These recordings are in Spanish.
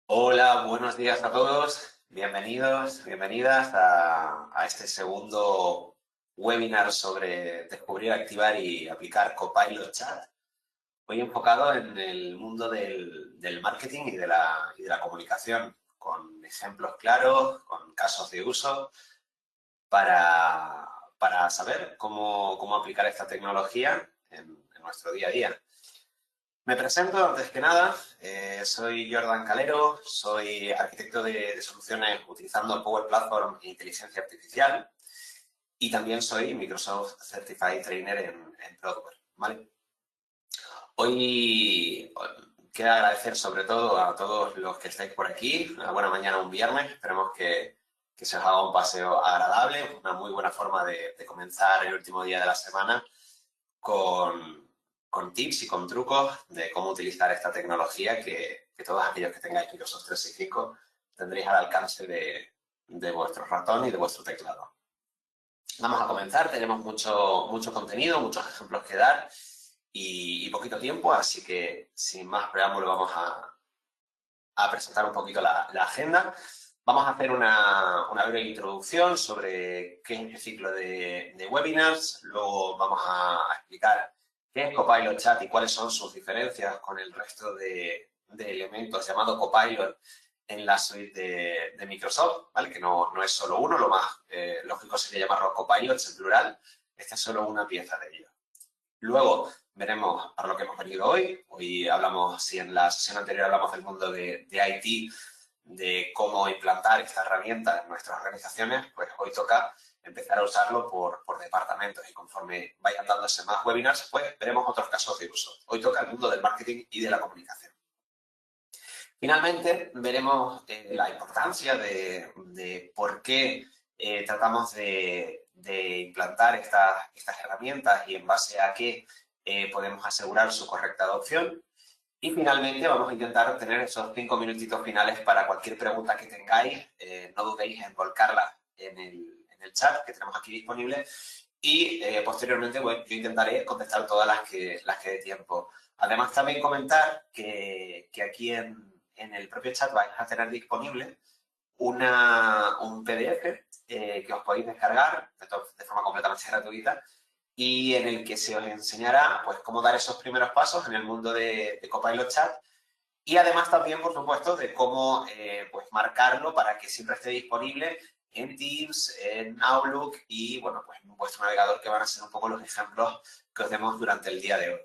Hola, buenos días a todos. Bienvenidos, bienvenidas a este segundo webinar sobre descubrir, activar y aplicar Copilot Chat. Hoy enfocado en el mundo del marketing y de la comunicación, con ejemplos claros, con casos de uso, para, para saber cómo aplicar esta tecnología en nuestro día a día. Me presento antes que nada, soy Jordan Calero, soy arquitecto de soluciones utilizando Power Platform e inteligencia artificial y también soy Microsoft Certified Trainer en Product, ¿vale? Hoy quiero agradecer sobre todo a todos los que estáis por aquí. Una buena mañana un viernes, esperemos que se os haga un paseo agradable, una muy buena forma de comenzar el último día de la semana con, con tips y con trucos de cómo utilizar esta tecnología que todos aquellos que tengáis Microsoft 365 tendréis al alcance de vuestro ratón y de vuestro teclado. Vamos a comenzar, tenemos mucho contenido, muchos ejemplos que dar y poquito tiempo, así que sin más preámbulo vamos a presentar un poquito la agenda. Vamos a hacer una breve introducción sobre qué es el ciclo de webinars, luego vamos a explicar qué es Copilot Chat y cuáles son sus diferencias con el resto de elementos llamado Copilot en la suite de Microsoft, ¿vale? Que no es solo uno, lo más lógico sería llamarlo Copilots en plural, esta es solo una pieza de ello. Luego veremos para lo que hemos venido hoy. Hoy hablamos, si en la sesión anterior hablamos del mundo de IT, de cómo implantar esta herramienta en nuestras organizaciones, pues hoy toca empezar a usarlo por departamentos y conforme vayan dándose más webinars, pues veremos otros casos de uso. Hoy toca el mundo del marketing y de la comunicación. Finalmente, veremos la importancia de por qué tratamos de implantar estas herramientas y en base a qué podemos asegurar su correcta adopción. Y finalmente vamos a intentar tener esos 5 minutitos finales para cualquier pregunta que tengáis. No dudéis en volcarla en el chat que tenemos aquí disponible y posteriormente bueno, yo intentaré contestar todas las que dé tiempo. Además, también comentar que aquí en el propio chat vais a tener disponible un PDF que os podéis descargar de forma completamente gratuita y en el que se os enseñará pues, cómo dar esos primeros pasos en el mundo de Copilot Chat y además también, por supuesto, de cómo pues marcarlo para que siempre esté disponible en Teams, en Outlook y, bueno, pues en vuestro navegador, que van a ser un poco los ejemplos que os demos durante el día de hoy.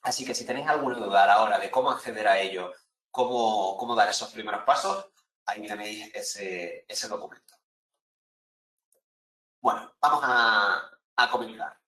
Así que si tenéis alguna duda a la hora de cómo acceder a ello, cómo dar esos primeros pasos, ahí tenéis ese documento. Bueno, vamos a comenzar.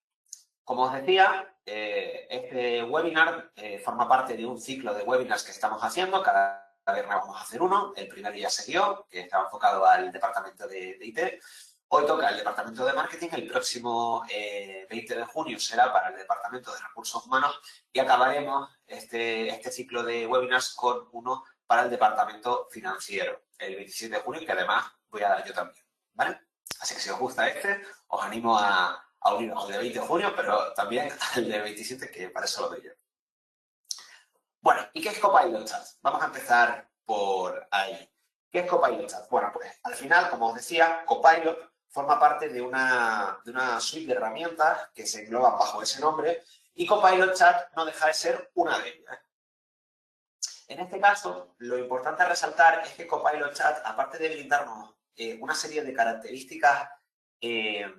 Como os decía, este webinar forma parte de un ciclo de webinars que estamos haciendo. Cada viernes vamos a hacer uno. El primero ya se dio, que estaba enfocado al departamento de IT. Hoy toca el departamento de marketing. El próximo 20 de junio será para el departamento de recursos humanos y acabaremos este ciclo de webinars con uno para el departamento financiero, el 27 de junio, que además voy a dar yo también. ¿Vale? Así que si os gusta os animo a unirnos al de 20 de junio, pero también al de 27, que para eso lo doy yo. Bueno, ¿y qué es Copilot Chat? Vamos a empezar por ahí. ¿Qué es Copilot Chat? Bueno, pues al final, como os decía, Copilot forma parte de una suite de herramientas que se engloban bajo ese nombre y Copilot Chat no deja de ser una de ellas. En este caso, lo importante a resaltar es que Copilot Chat, aparte de brindarnos una serie de características que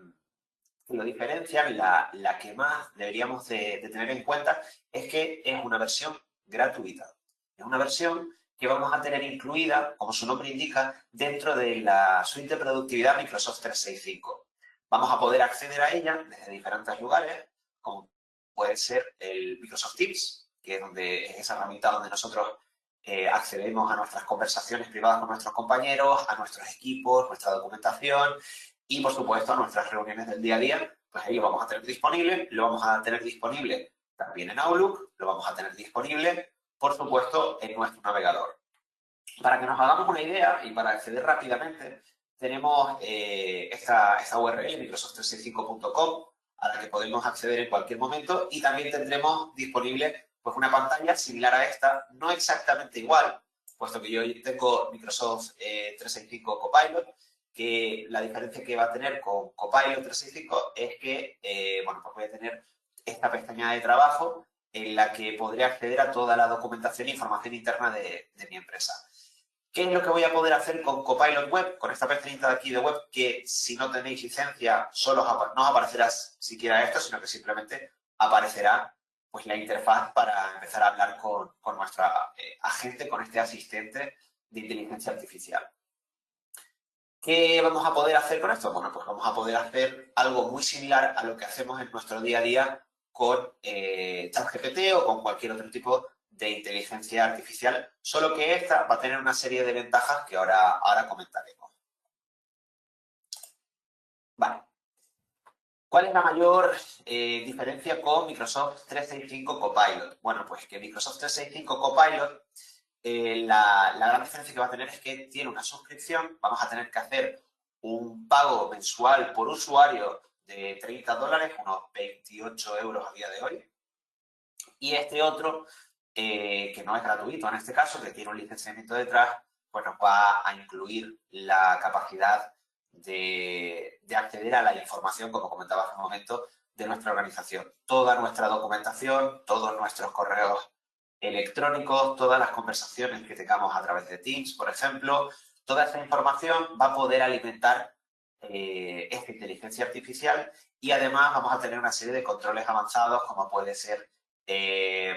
lo diferencian, la que más deberíamos de tener en cuenta es que es una versión gratuita. Es una versión que vamos a tener incluida, como su nombre indica, dentro de la suite de productividad Microsoft 365. Vamos a poder acceder a ella desde diferentes lugares, como puede ser el Microsoft Teams, que es esa herramienta donde nosotros accedemos a nuestras conversaciones privadas con nuestros compañeros, a nuestros equipos, nuestra documentación y, por supuesto, a nuestras reuniones del día a día. Pues ahí lo vamos a tener disponible, lo vamos a tener disponible también en Outlook, lo vamos a tener disponible, por supuesto, en nuestro navegador. Para que nos hagamos una idea y para acceder rápidamente, tenemos esta URL, microsoft365.com, a la que podemos acceder en cualquier momento y también tendremos disponible pues, una pantalla similar a esta, no exactamente igual, puesto que yo tengo Microsoft 365 Copilot, que la diferencia que va a tener con Copilot 365 es que, bueno, pues voy a tener esta pestaña de trabajo en la que podré acceder a toda la documentación e información interna de mi empresa. ¿Qué es lo que voy a poder hacer con Copilot Web? Con esta pestañita de aquí de web, que si no tenéis licencia, solo no os aparecerá siquiera esto, sino que simplemente aparecerá pues la interfaz para empezar a hablar con nuestro agente, con este asistente de inteligencia artificial. ¿Qué vamos a poder hacer con esto? Bueno, pues vamos a poder hacer algo muy similar a lo que hacemos en nuestro día a día con ChatGPT o con cualquier otro tipo de inteligencia artificial, solo que esta va a tener una serie de ventajas que ahora comentaremos. Vale. ¿Cuál es la mayor diferencia con Microsoft 365 Copilot? Bueno, pues que Microsoft 365 Copilot, la gran diferencia que va a tener es que tiene una suscripción, vamos a tener que hacer un pago mensual por usuario de $30, unos 28 euros a día de hoy. Y este otro, que no es gratuito en este caso, que tiene un licenciamiento detrás, pues nos va a incluir la capacidad de acceder a la información, como comentaba hace un momento, de nuestra organización. Toda nuestra documentación, todos nuestros correos electrónicos, todas las conversaciones que tengamos a través de Teams, por ejemplo, toda esa información va a poder alimentar esta inteligencia artificial y además vamos a tener una serie de controles avanzados como puede ser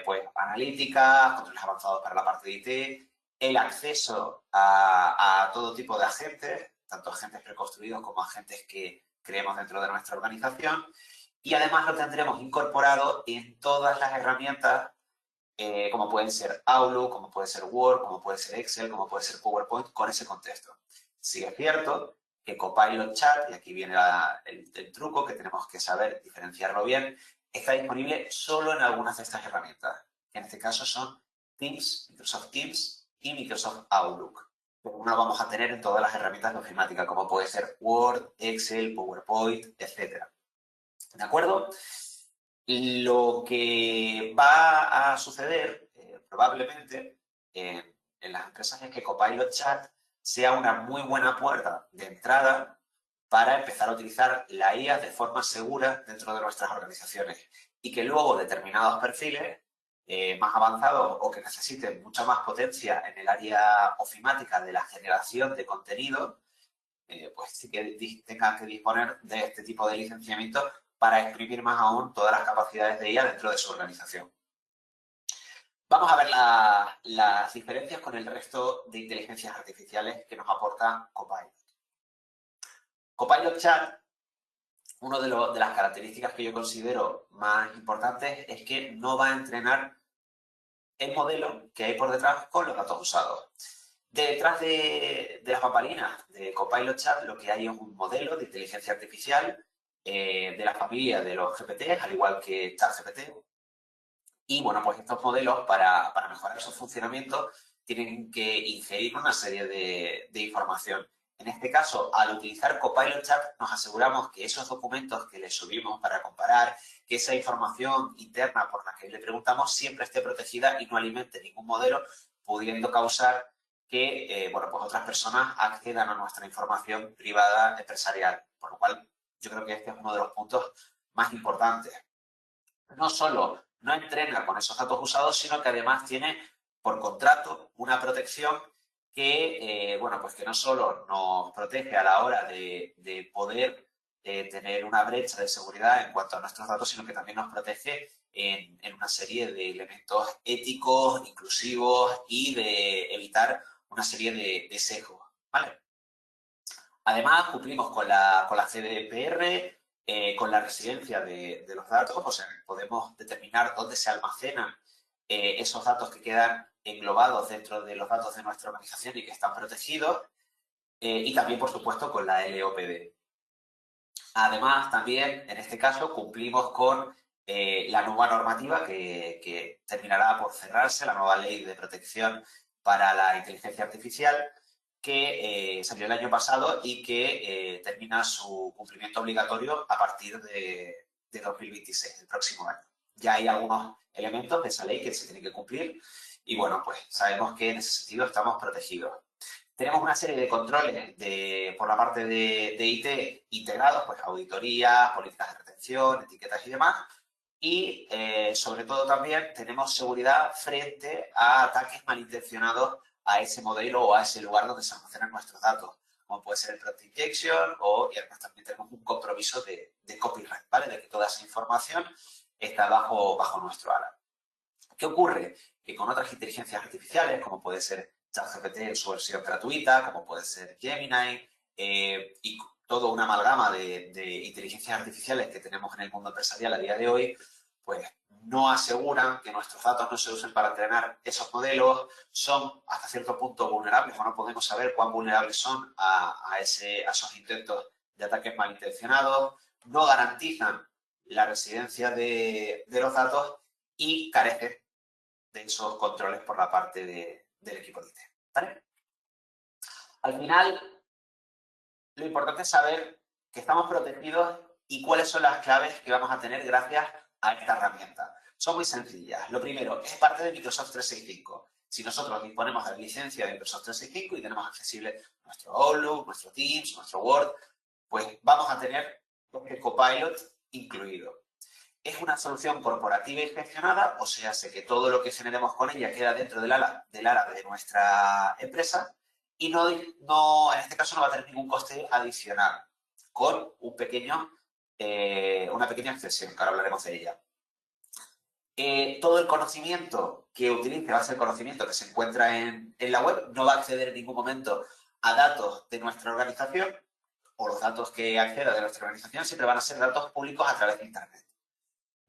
pues analíticas, controles avanzados para la parte de IT, el acceso a todo tipo de agentes, tanto agentes preconstruidos como agentes que creemos dentro de nuestra organización, y además lo tendremos incorporado en todas las herramientas como pueden ser Outlook, como puede ser Word, como puede ser Excel, como puede ser PowerPoint, con ese contexto. Sí es cierto que Copilot Chat, y aquí viene el truco que tenemos que saber diferenciarlo bien, está disponible solo en algunas de estas herramientas. En este caso son Teams, Microsoft Teams y Microsoft Outlook. Pero no lo vamos a tener en todas las herramientas de ofimática, como puede ser Word, Excel, PowerPoint, etc. ¿De acuerdo? Lo que va a suceder probablemente en las empresas es que Copilot Chat sea una muy buena puerta de entrada para empezar a utilizar la IA de forma segura dentro de nuestras organizaciones y que luego determinados perfiles más avanzados o que necesiten mucha más potencia en el área ofimática de la generación de contenido, pues sí que tengan que disponer de este tipo de licenciamiento para exprimir más aún todas las capacidades de IA dentro de su organización. Vamos a ver las diferencias con el resto de inteligencias artificiales que nos aporta Copilot. Copilot Chat, una de las características que yo considero más importantes es que no va a entrenar el modelo que hay por detrás con los datos usados. Detrás de las bambalinas de Copilot Chat lo que hay es un modelo de inteligencia artificial de la familia de los GPT, al igual que ChatGPT. Y bueno, pues estos modelos, para mejorar su funcionamiento, tienen que ingerir una serie de información. En este caso, al utilizar Copilot Chat, nos aseguramos que esos documentos que le subimos para comparar, que esa información interna por la que le preguntamos siempre esté protegida y no alimente ningún modelo, pudiendo causar que bueno, pues otras personas accedan a nuestra información privada empresarial. Por lo cual, yo creo que este es uno de los puntos más importantes. No solo no entrena con esos datos usados, sino que además tiene por contrato una protección que, bueno, pues que no solo nos protege a la hora de poder tener una brecha de seguridad en cuanto a nuestros datos, sino que también nos protege en una serie de elementos éticos, inclusivos y de evitar una serie de sesgos, ¿vale? Además, cumplimos con la GDPR, con la residencia de los datos, o sea, podemos determinar dónde se almacenan esos datos que quedan englobados dentro de los datos de nuestra organización y que están protegidos, y también, por supuesto, con la LOPD. Además, también, en este caso, cumplimos con la nueva normativa que terminará por cerrarse, la nueva ley de protección para la inteligencia artificial, que salió el año pasado y que termina su cumplimiento obligatorio a partir de 2026, el próximo año. Ya hay algunos elementos de esa ley que se tienen que cumplir y bueno, pues sabemos que en ese sentido estamos protegidos. Tenemos una serie de controles por la parte de IT integrados, pues auditoría, políticas de retención, etiquetas y demás. Y sobre todo también tenemos seguridad frente a ataques malintencionados a ese modelo o a ese lugar donde se almacenan nuestros datos, como puede ser el prompt injection y además también tenemos un compromiso de copyright, ¿vale? De que toda esa información está bajo nuestro ala. ¿Qué ocurre? Que con otras inteligencias artificiales, como puede ser ChatGPT en su versión gratuita, como puede ser Gemini, y toda una amalgama de inteligencias artificiales que tenemos en el mundo empresarial a día de hoy, pues no aseguran que nuestros datos no se usen para entrenar esos modelos, son hasta cierto punto vulnerables o no podemos saber cuán vulnerables son a esos intentos de ataques malintencionados, no garantizan la residencia de los datos y carecen de esos controles por la parte del equipo de IT, ¿vale? Al final, lo importante es saber que estamos protegidos y cuáles son las claves que vamos a tener gracias a esta herramienta. Son muy sencillas. Lo primero, es parte de Microsoft 365. Si nosotros disponemos de la licencia de Microsoft 365 y tenemos accesible nuestro Outlook, nuestro Teams, nuestro Word, pues vamos a tener este Copilot incluido. Es una solución corporativa y gestionada, o sea, sé que todo lo que generemos con ella queda dentro del ala de nuestra empresa y no, en este caso no va a tener ningún coste adicional, con una pequeña extensión, que ahora hablaremos de ella. Todo el conocimiento que utilice va a ser conocimiento que se encuentra en la web, no va a acceder en ningún momento a datos de nuestra organización o los datos que acceda de nuestra organización siempre van a ser datos públicos a través de Internet.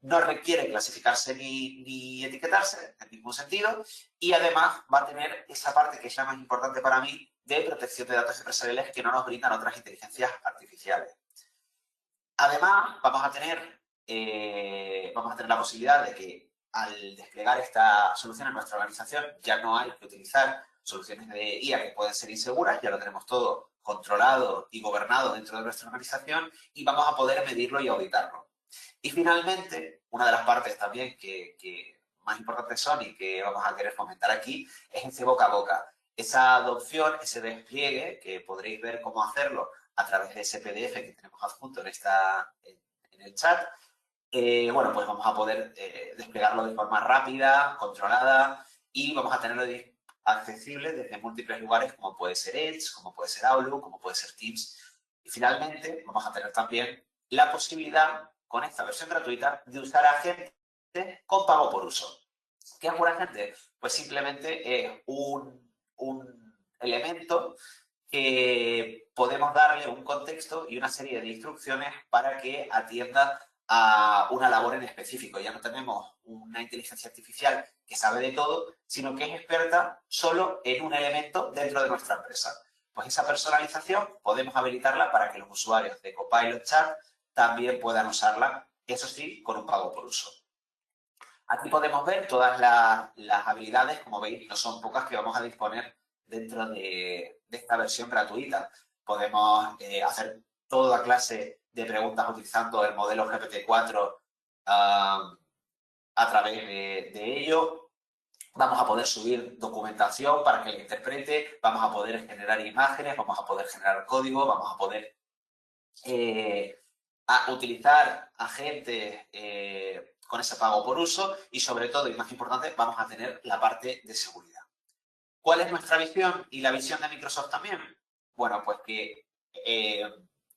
No requiere clasificarse ni etiquetarse en ningún sentido y además va a tener esa parte que es la más importante para mí de protección de datos empresariales que no nos brindan otras inteligencias artificiales. Además, vamos a tener la posibilidad de que al desplegar esta solución en nuestra organización ya no hay que utilizar soluciones de IA que pueden ser inseguras, ya lo tenemos todo controlado y gobernado dentro de nuestra organización y vamos a poder medirlo y auditarlo. Y finalmente, una de las partes también que más importantes son y que vamos a querer fomentar aquí es ese boca a boca. Esa adopción, ese despliegue, que podréis ver cómo hacerlo a través de ese PDF que tenemos adjunto en el chat, bueno, pues vamos a poder desplegarlo de forma rápida, controlada y vamos a tenerlo accesible desde múltiples lugares como puede ser Edge, como puede ser Outlook, como puede ser Teams. Y finalmente vamos a tener también la posibilidad con esta versión gratuita de usar agentes con pago por uso. ¿Qué es un agente? Pues simplemente es un elemento que podemos darle un contexto y una serie de instrucciones para que atienda a una labor en específico. Ya no tenemos una inteligencia artificial que sabe de todo, sino que es experta solo en un elemento dentro de nuestra empresa. Pues esa personalización podemos habilitarla para que los usuarios de Copilot Chat también puedan usarla, eso sí, con un pago por uso. Aquí podemos ver todas las habilidades, como veis, no son pocas que vamos a disponer dentro de esta versión gratuita. Podemos hacer toda clase de preguntas utilizando el modelo GPT-4 a través de ello. Vamos a poder subir documentación para que la interprete, vamos a poder generar imágenes, vamos a poder generar código, vamos a poder utilizar agentes con ese pago por uso y sobre todo, y más importante, vamos a tener la parte de seguridad. ¿Cuál es nuestra visión y la visión de Microsoft también? Bueno, pues que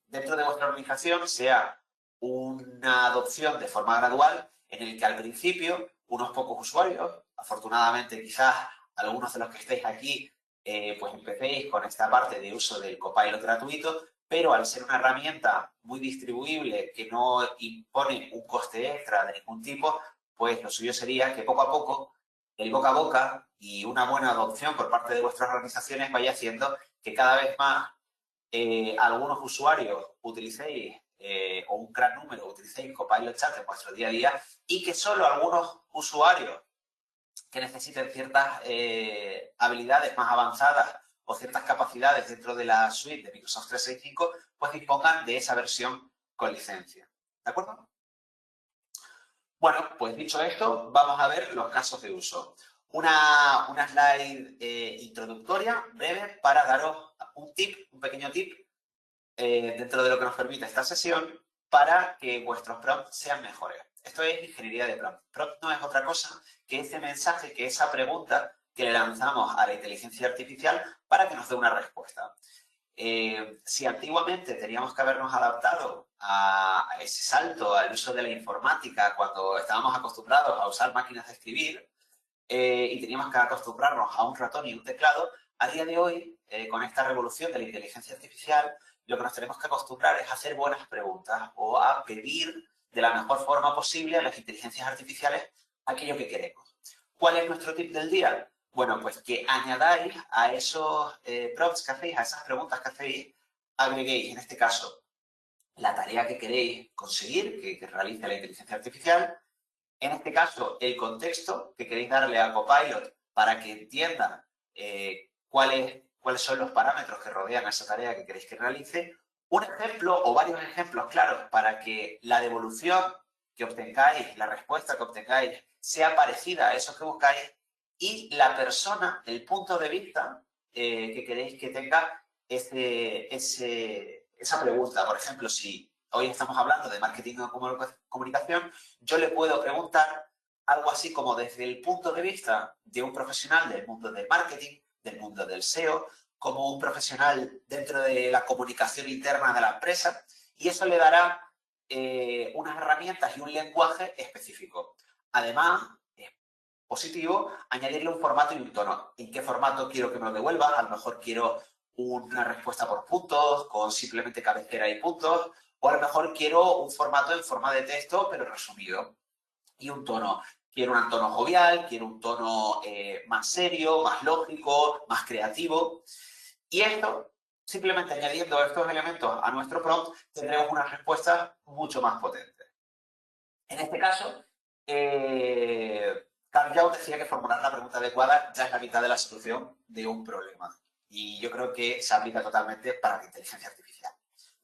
dentro de vuestra organización sea una adopción de forma gradual en el que al principio unos pocos usuarios, afortunadamente quizás algunos de los que estéis aquí, pues empecéis con esta parte de uso del Copilot gratuito, pero al ser una herramienta muy distribuible que no impone un coste extra de ningún tipo, pues lo suyo sería que poco a poco el boca a boca y una buena adopción por parte de vuestras organizaciones vaya haciendo que cada vez más algunos usuarios utilicéis o un gran número utilicéis Copilot Chat en vuestro día a día y que solo algunos usuarios que necesiten ciertas habilidades más avanzadas o ciertas capacidades dentro de la suite de Microsoft 365, pues dispongan de esa versión con licencia. ¿De acuerdo? Bueno, pues dicho esto, vamos a ver los casos de uso. Una slide introductoria, breve, para daros un pequeño tip dentro de lo que nos permite esta sesión para que vuestros prompts sean mejores. Esto es ingeniería de prompt. Prompt no es otra cosa que ese mensaje, que esa pregunta que le lanzamos a la inteligencia artificial para que nos dé una respuesta. Si antiguamente teníamos que habernos adaptado a ese salto al uso de la informática cuando estábamos acostumbrados a usar máquinas de escribir y teníamos que acostumbrarnos a un ratón y un teclado, a día de hoy, con esta revolución de la inteligencia artificial, lo que nos tenemos que acostumbrar es a hacer buenas preguntas o a pedir de la mejor forma posible a las inteligencias artificiales aquello que queremos. ¿Cuál es nuestro tip del día? Bueno, pues que añadáis a esos prompts que hacéis, a esas preguntas que hacéis, agreguéis, en este caso, la tarea que queréis conseguir, que realice la inteligencia artificial, en este caso, el contexto que queréis darle a Copilot para que entienda cuáles son los parámetros que rodean a esa tarea que queréis que realice, un ejemplo o varios ejemplos claros para que la devolución que obtengáis, la respuesta que obtengáis, sea parecida a eso que buscáis y la persona, el punto de vista que queréis que tenga esa pregunta. Por ejemplo, si hoy estamos hablando de marketing o comunicación, yo le puedo preguntar algo así como desde el punto de vista de un profesional del mundo del marketing, del mundo del SEO, como un profesional dentro de la comunicación interna de la empresa, y eso le dará unas herramientas y un lenguaje específico. Además, es positivo añadirle un formato y un tono. ¿En qué formato quiero que me lo devuelva? A lo mejor quiero una respuesta por puntos, con simplemente cabecera y puntos, o a lo mejor quiero un formato en forma de texto, pero resumido. Y un tono. Quiero un tono jovial, quiero un tono más serio, más lógico, más creativo. Y esto, simplemente añadiendo estos elementos a nuestro prompt, tendremos unas respuestas mucho más potentes. En este caso, Carl Jung decía que formular la pregunta adecuada ya es la mitad de la solución de un problema. Y yo creo que se aplica totalmente para la inteligencia artificial.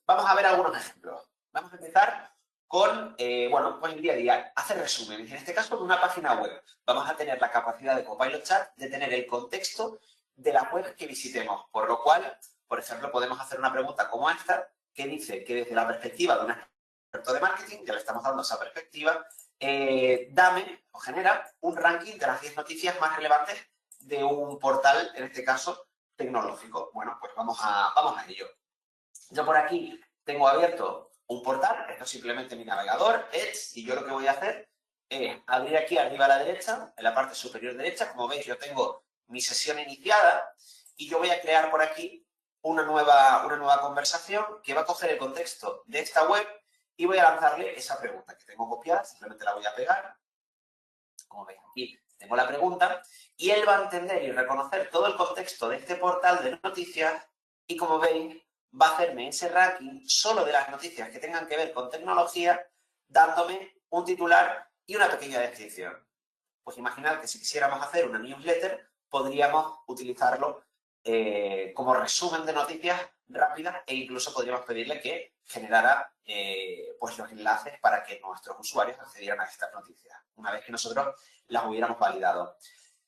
Vamos a ver algunos ejemplos. Vamos a empezar con, pues el día a día. Hacer resúmenes. En este caso, de una página web. Vamos a tener la capacidad de Copilot Chat de tener el contexto de la web que visitemos. Por lo cual, por ejemplo, podemos hacer una pregunta como esta, que dice que desde la perspectiva de un experto de marketing, ya le estamos dando esa perspectiva, dame o genera un ranking de las 10 noticias más relevantes de un portal, en este caso, tecnológico. Bueno, pues vamos a ello. Yo por aquí tengo abierto un portal, esto es simplemente mi navegador, Edge, y yo lo que voy a hacer es abrir aquí arriba a la derecha, en la parte superior derecha, como veis yo tengo mi sesión iniciada y yo voy a crear por aquí una nueva conversación que va a coger el contexto de esta web y voy a lanzarle esa pregunta que tengo copiada, simplemente la voy a pegar. Como veis aquí tengo la pregunta y él va a entender y reconocer todo el contexto de este portal de noticias y como veis va a hacerme ese ranking solo de las noticias que tengan que ver con tecnología, dándome un titular y una pequeña descripción. Pues imaginad que si quisiéramos hacer una newsletter, podríamos utilizarlo como resumen de noticias rápidas e incluso podríamos pedirle que generara pues los enlaces para que nuestros usuarios accedieran a estas noticias, una vez que nosotros las hubiéramos validado.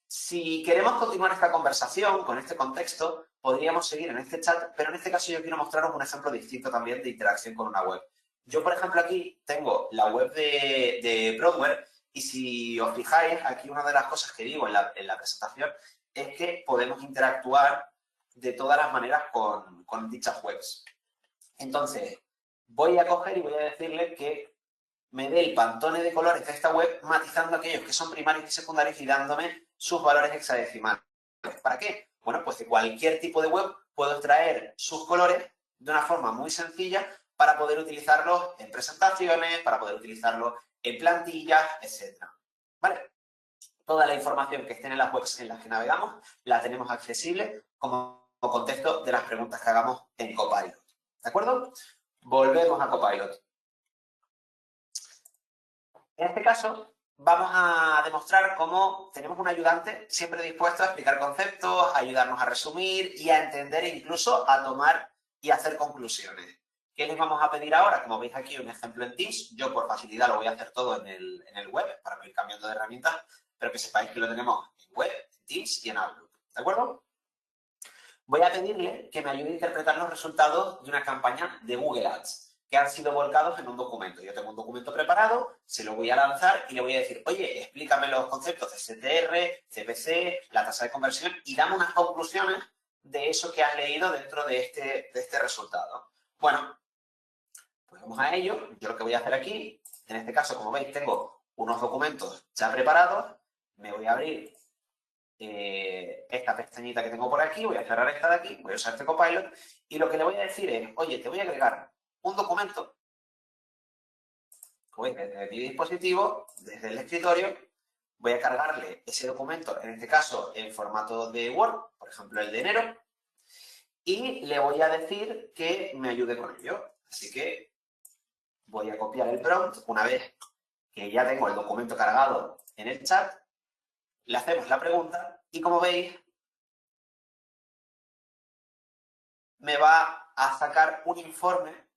Si queremos continuar esta conversación con este contexto, podríamos seguir en este chat, pero en este caso yo quiero mostraros un ejemplo distinto también de interacción con una web. Yo, por ejemplo, aquí tengo la web de Broadware y si os fijáis, aquí una de las cosas que digo en la presentación es que podemos interactuar de todas las maneras con dichas webs. Entonces, voy a coger y voy a decirle que me dé el pantone de colores de esta web, matizando aquellos que son primarios y secundarios y dándome sus valores hexadecimales. ¿Para qué? Bueno, pues de cualquier tipo de web puedo extraer sus colores de una forma muy sencilla para poder utilizarlos en presentaciones, para poder utilizarlos en plantillas, etc. ¿Vale? Toda la información que esté en las webs en las que navegamos la tenemos accesible como contexto de las preguntas que hagamos en Copilot. ¿De acuerdo? Volvemos a Copilot. En este caso, vamos a demostrar cómo tenemos un ayudante siempre dispuesto a explicar conceptos, a ayudarnos a resumir y a entender e incluso a tomar y hacer conclusiones. ¿Qué les vamos a pedir ahora? Como veis aquí un ejemplo en Teams, yo por facilidad lo voy a hacer todo en el web para no ir cambiando de herramientas, pero que sepáis que lo tenemos en Web, en Teams y en Outlook. ¿De acuerdo? Voy a pedirle que me ayude a interpretar los resultados de una campaña de Google Ads que han sido volcados en un documento. Yo tengo un documento preparado, se lo voy a lanzar y le voy a decir, oye, explícame los conceptos de CTR, CPC, la tasa de conversión y dame unas conclusiones de eso que has leído dentro de este resultado. Bueno, pues vamos a ello. Yo lo que voy a hacer aquí, en este caso, como veis, tengo unos documentos ya preparados. Me voy a abrir esta pestañita que tengo por aquí, voy a cerrar esta de aquí, voy a usar este Copilot y lo que le voy a decir es, oye, te voy a agregar un documento, voy desde mi dispositivo, desde el escritorio, voy a cargarle ese documento, en este caso en formato de Word, por ejemplo el de enero, y le voy a decir que me ayude con ello. Así que voy a copiar el prompt una vez que ya tengo el documento cargado en el chat, le hacemos la pregunta y como veis me va a sacar un informe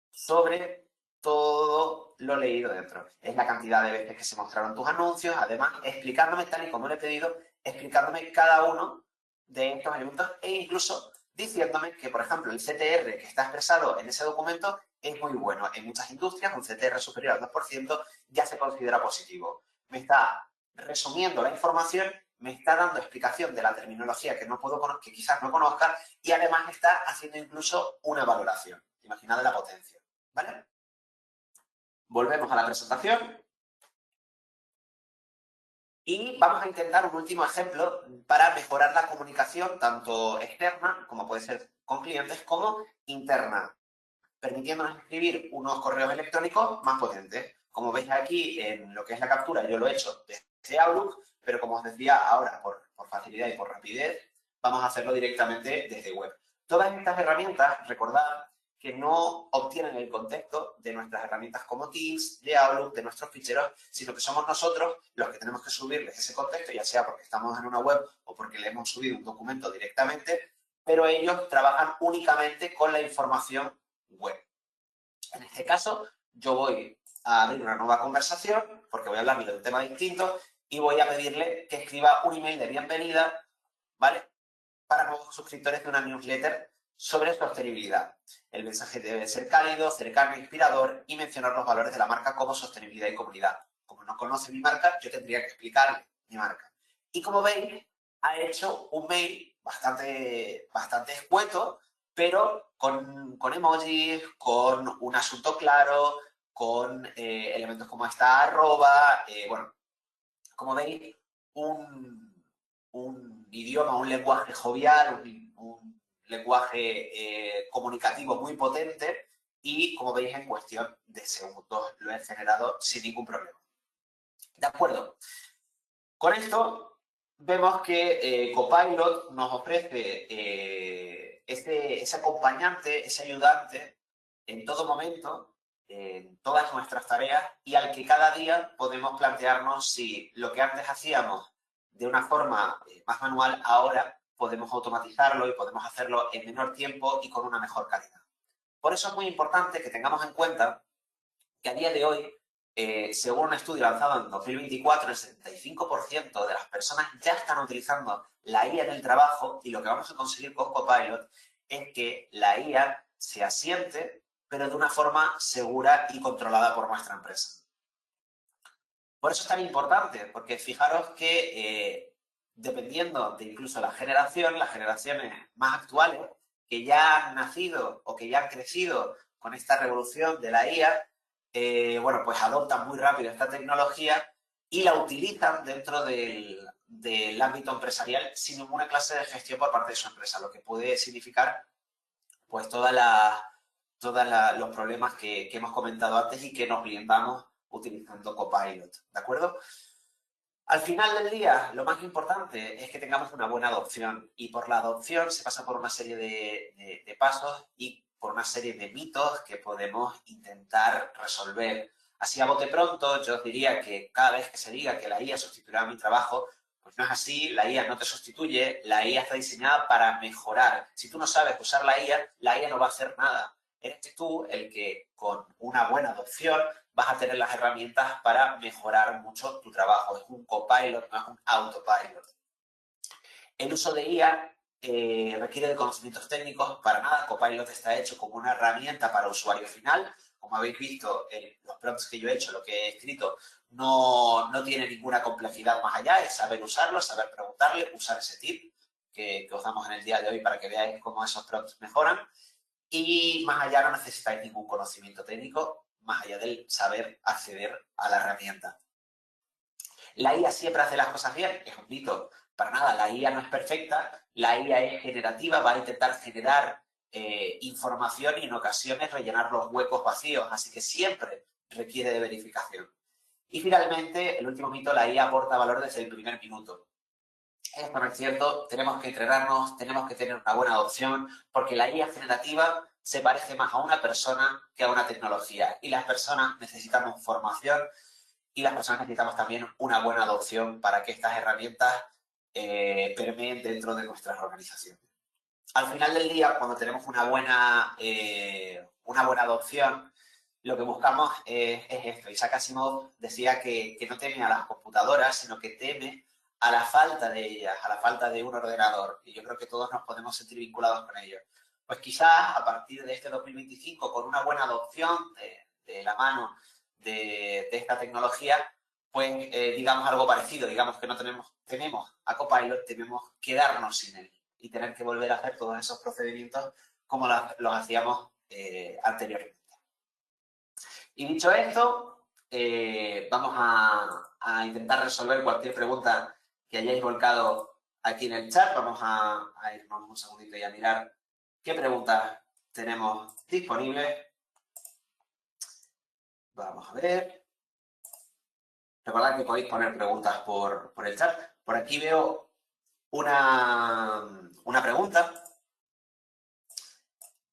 sobre todo lo leído dentro. Es la cantidad de veces que se mostraron tus anuncios, además explicándome, tal y como le he pedido, explicándome cada uno de estos elementos e incluso diciéndome que, por ejemplo, el CTR que está expresado en ese documento es muy bueno. En muchas industrias, un CTR superior al 2% ya se considera positivo. Me está resumiendo la información, me está dando explicación de la terminología que quizás no conozca y además está haciendo incluso una valoración. Imaginad la potencia. ¿Vale? Volvemos a la presentación y vamos a intentar un último ejemplo para mejorar la comunicación tanto externa, como puede ser con clientes, como interna, permitiéndonos escribir unos correos electrónicos más potentes. Como veis aquí en lo que es la captura, yo lo he hecho desde Outlook, pero como os decía ahora, por facilidad y por rapidez, vamos a hacerlo directamente desde web. Todas estas herramientas, recordad que no obtienen el contexto de nuestras herramientas como Teams, de Outlook, de nuestros ficheros, sino que somos nosotros los que tenemos que subirles ese contexto, ya sea porque estamos en una web o porque le hemos subido un documento directamente, pero ellos trabajan únicamente con la información web. En este caso, yo voy a abrir una nueva conversación, porque voy a hablarle de un tema distinto, y voy a pedirle que escriba un email de bienvenida, ¿vale? Para nuevos suscriptores de una newsletter sobre sostenibilidad. El mensaje debe ser cálido, cercano, inspirador y mencionar los valores de la marca como sostenibilidad y comunidad. Como no conoce mi marca, yo tendría que explicarle mi marca. Y como veis, ha hecho un mail bastante escueto, pero con emojis, con un asunto claro, con elementos como esta arroba, bueno, como veis, un idioma, un lenguaje jovial, un lenguaje comunicativo muy potente y, como veis, en cuestión de segundos lo he generado sin ningún problema. ¿De acuerdo? Con esto vemos que Copilot nos ofrece ese acompañante, ese ayudante en todo momento, en todas nuestras tareas y al que cada día podemos plantearnos si lo que antes hacíamos de una forma más manual, ahora podemos automatizarlo y podemos hacerlo en menor tiempo y con una mejor calidad. Por eso es muy importante que tengamos en cuenta que a día de hoy, según un estudio lanzado en 2024, el 75% de las personas ya están utilizando la IA en el trabajo y lo que vamos a conseguir con Copilot es que la IA se asiente, pero de una forma segura y controlada por nuestra empresa. Por eso es tan importante, porque fijaros que dependiendo de incluso la generación, las generaciones más actuales, que ya han nacido o que ya han crecido con esta revolución de la IA, bueno, pues adoptan muy rápido esta tecnología y la utilizan dentro del ámbito empresarial sin ninguna clase de gestión por parte de su empresa, lo que puede significar pues todos los problemas que hemos comentado antes y que nos blindamos utilizando Copilot, ¿de acuerdo? Al final del día, lo más importante es que tengamos una buena adopción y por la adopción se pasa por una serie de pasos y por una serie de mitos que podemos intentar resolver. Así a bote pronto, yo os diría que cada vez que se diga que la IA sustituirá mi trabajo, pues no es así, la IA no te sustituye, la IA está diseñada para mejorar. Si tú no sabes usar la IA no va a hacer nada. Eres tú el que con una buena adopción vas a tener las herramientas para mejorar mucho tu trabajo. Es un copilot, no es un autopilot. El uso de IA requiere de conocimientos técnicos. Para nada, Copilot está hecho como una herramienta para usuario final. Como habéis visto, los prompts que yo he hecho, lo que he escrito, no tiene ninguna complejidad más allá. Es saber usarlo, saber preguntarle, usar ese tip que os damos en el día de hoy para que veáis cómo esos prompts mejoran. Y más allá no necesitáis ningún conocimiento técnico, más allá del saber acceder a la herramienta. ¿La IA siempre hace las cosas bien? Es un mito. Para nada, la IA no es perfecta, la IA es generativa, va a intentar generar información y en ocasiones rellenar los huecos vacíos, así que siempre requiere de verificación. Y finalmente, el último mito, la IA aporta valor desde el primer minuto. Esto no es cierto, tenemos que entrenarnos, tenemos que tener una buena adopción, porque la IA generativa se parece más a una persona que a una tecnología. Y las personas necesitamos formación y las personas necesitamos también una buena adopción para que estas herramientas permeen dentro de nuestras organizaciones. Al final del día, cuando tenemos una buena adopción, lo que buscamos es esto. Isaac Asimov decía que no teme a las computadoras, sino que teme a la falta de ellas, a la falta de un ordenador. Y yo creo que todos nos podemos sentir vinculados con ellos. Pues quizás a partir de este 2025, con una buena adopción de la mano de esta tecnología, pues digamos algo parecido. Digamos que no tememos a Copilot, tememos quedarnos sin él y tener que volver a hacer todos esos procedimientos como los hacíamos anteriormente. Y dicho esto, vamos a intentar resolver cualquier pregunta que hayáis volcado aquí en el chat. Vamos a irnos un segundito y a mirar qué preguntas tenemos disponibles. Vamos a ver. Recordad que podéis poner preguntas por el chat. Por aquí veo una pregunta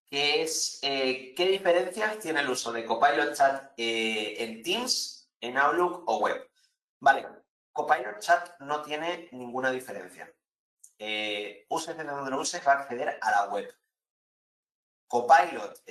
que es ¿qué diferencias tiene el uso de Copilot Chat en Teams, en Outlook o web? Vale, Copilot Chat no tiene ninguna diferencia. Uses de donde lo uses, va a acceder a la web. Copilot,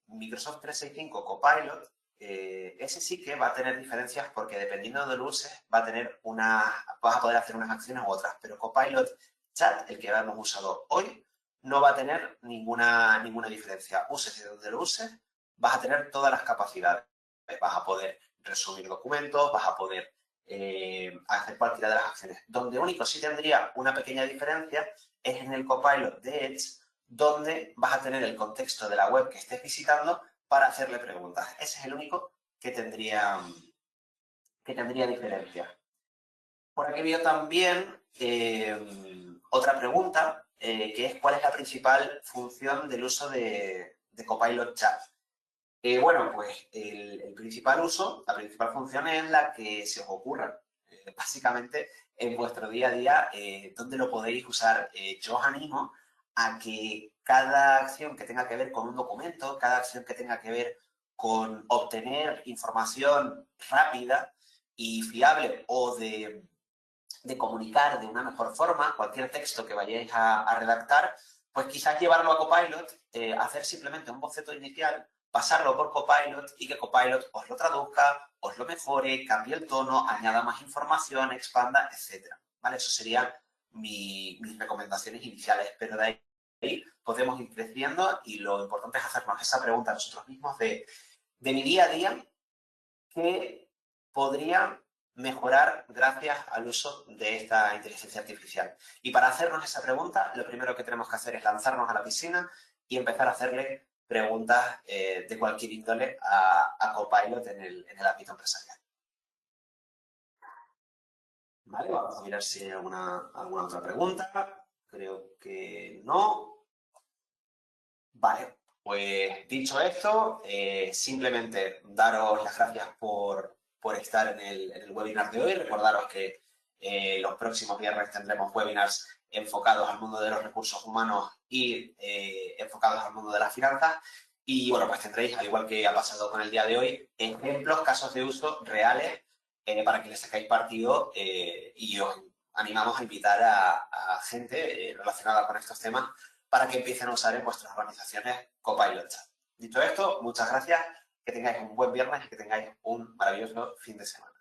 Microsoft 365 Copilot, ese sí que va a tener diferencias porque dependiendo de donde lo uses, vas a poder hacer unas acciones u otras. Pero Copilot Chat, el que hemos usado hoy, no va a tener ninguna diferencia. Uses de donde lo uses, vas a tener todas las capacidades. Vas a poder resumir documentos, vas a poder hacer cualquiera de las acciones. Donde único sí tendría una pequeña diferencia es en el Copilot de Edge, donde vas a tener el contexto de la web que estés visitando para hacerle preguntas. Ese es el único que tendría diferencia. Por aquí veo también otra pregunta, que es ¿cuál es la principal función del uso de Copilot Chat? Bueno, pues el principal uso, la principal función es la que se os ocurra. Básicamente, en vuestro día a día, ¿dónde lo podéis usar? Yo os animo a que cada acción que tenga que ver con un documento, cada acción que tenga que ver con obtener información rápida y fiable o de comunicar de una mejor forma cualquier texto que vayáis a redactar, pues quizás llevarlo a Copilot, hacer simplemente un boceto inicial, pasarlo por Copilot y que Copilot os lo traduzca, os lo mejore, cambie el tono, añada más información, expanda, etc. ¿Vale? Eso serían mis recomendaciones iniciales, pero de ahí podemos ir creciendo y lo importante es hacernos esa pregunta a nosotros mismos de mi día a día, ¿qué podría mejorar gracias al uso de esta inteligencia artificial? Y para hacernos esa pregunta, lo primero que tenemos que hacer es lanzarnos a la piscina y empezar a hacerle preguntas de cualquier índole a Copilot en el ámbito empresarial. Vale, vamos a mirar si hay alguna otra pregunta. Creo que no. Vale, pues dicho esto, simplemente daros las gracias por estar en el webinar de hoy. Recordaros que los próximos viernes tendremos webinars enfocados al mundo de los recursos humanos y enfocados al mundo de las finanzas. Y bueno, pues tendréis, al igual que ha pasado con el día de hoy, ejemplos, casos de uso reales para que les sacáis partido y os animamos a invitar a gente relacionada con estos temas para que empiecen a usar en vuestras organizaciones Copilot Chat. Dicho esto, muchas gracias que tengáis un buen viernes y que tengáis un maravilloso fin de semana.